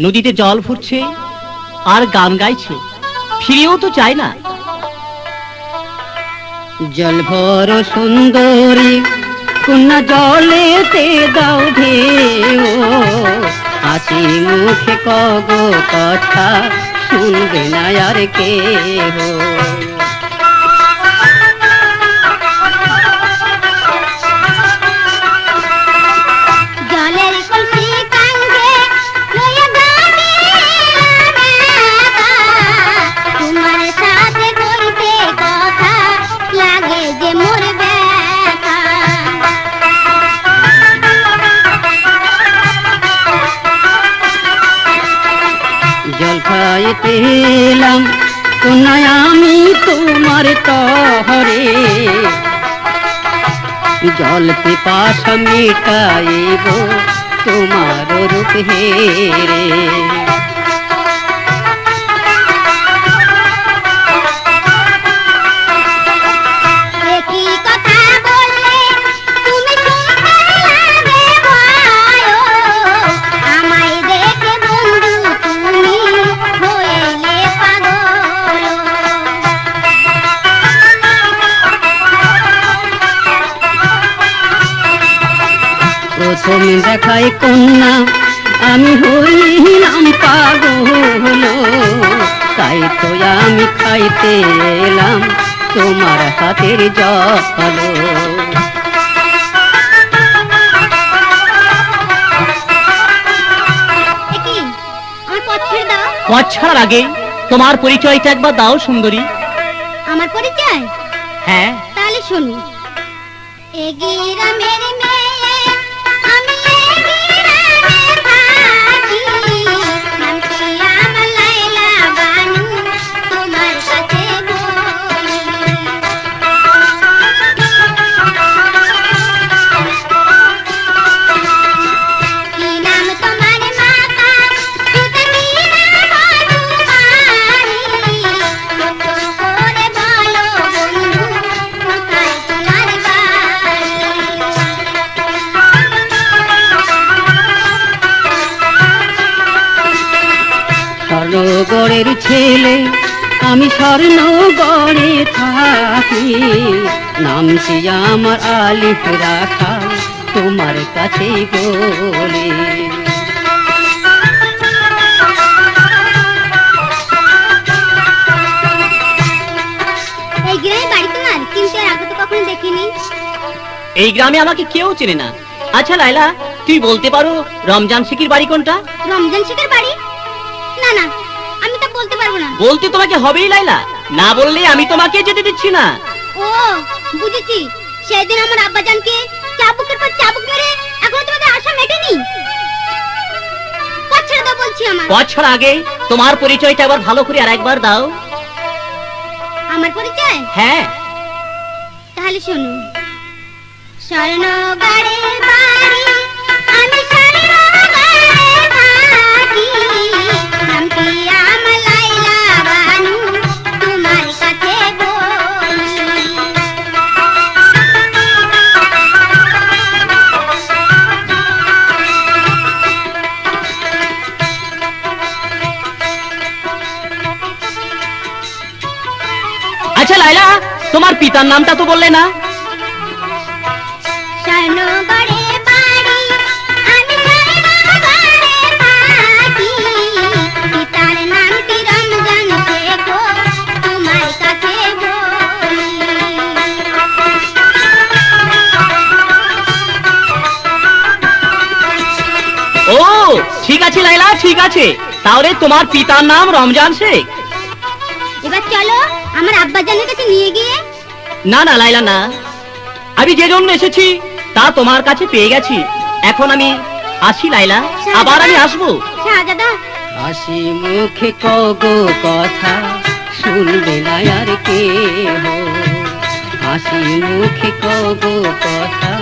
নদীতে জল ফুটছে আর গান গাইছে, ফিরেও তো চায় না। জল ভর সুন্দরী কন্যা জলেতে দাও ঢেউ, হাসি মুখে কগো কথা শুনবে না আর কেহ। পেলাম কোনায় আমি তোমার তহরে, জল পিপাসা মিটাইব তোমার রূপ হেরে। প্রথম দেখাই কন্যা আমি হইলাম পাগল, তাই তো আমি খাইতে এলাম তোমার হাতের জল। পথ ছাড়ার আগে তোমার পরিচয়টা একবার দাও সুন্দরী। আমার পরিচয়? হ্যাঁ। তাহলে শুনুন। স্বর্ণগড়ের ছেলে আমি স্বর্ণগড়ে থাকি, নামটি আমার আলিফ রাখা তোমার কাছে বলে। এই গ্রামে বাড়ি তোমার? কিন্তু এর আগে তো কখনো দেখিনি। এই গ্রামে আমাকে কেউ চেনে না। আচ্ছা লাইলা, তুই বলতে পারো রমজান শেখের বাড়ি কোনটা? রমজান শেখের বাড়ি? না না, আমি তো বলতে পারবো না। বলতে তোমাকে হবেই লাইলা, না বললে আমি তোমাকে যেতে দিচ্ছি না। ও বুঝেছি, সেদিন আমার আব্বাজানকে চাবুকের পর চাবুক মেরে এখনো তোমাদের আশা মেটেনি। পথ ছেড়ে দাও বলছি। আমার পথ ছাড়া আগে তোমার পরিচয়টা আবার ভালো করে আরেকবার দাও। আমার পরিচয়? হ্যাঁ। তাহলে শুনুন। স্বর্ণগড়ের বাড়ি আমি স্বর্ণগড়ে থাকি, নামটি আমার লাইলা বানু তোমার কাছে বলি। আচ্ছা লাইলা, তোমার পিতার নামটা তো বললে না? স্বর্ণগড়ে বাড়ি আমি স্বর্ণগড়ে থাকি, পিতার নামটি রমজান শেখ তোমার কাছে বলি। ও ঠিক আছে লাইলা, ঠিক আছে। তাহলে তোমার পিতার নাম রমজান শেখ। এবার চলো আমার আব্বাজানের কাছে নিয়ে গিয়ে। না না লাইলা না, আমি যে জন্য এসেছি তা তোমার কাছে পেয়ে গেছি। এখন আমি আসি লাইলা, আবার আমি আসবো। শাহজাদা, হাসি মুখে কগো কথা শুনবে না আর কেহ, হাসি মুখে কগো কথা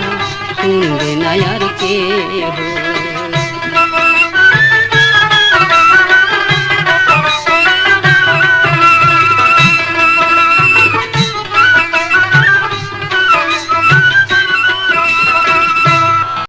শুনবে না আর কেহ।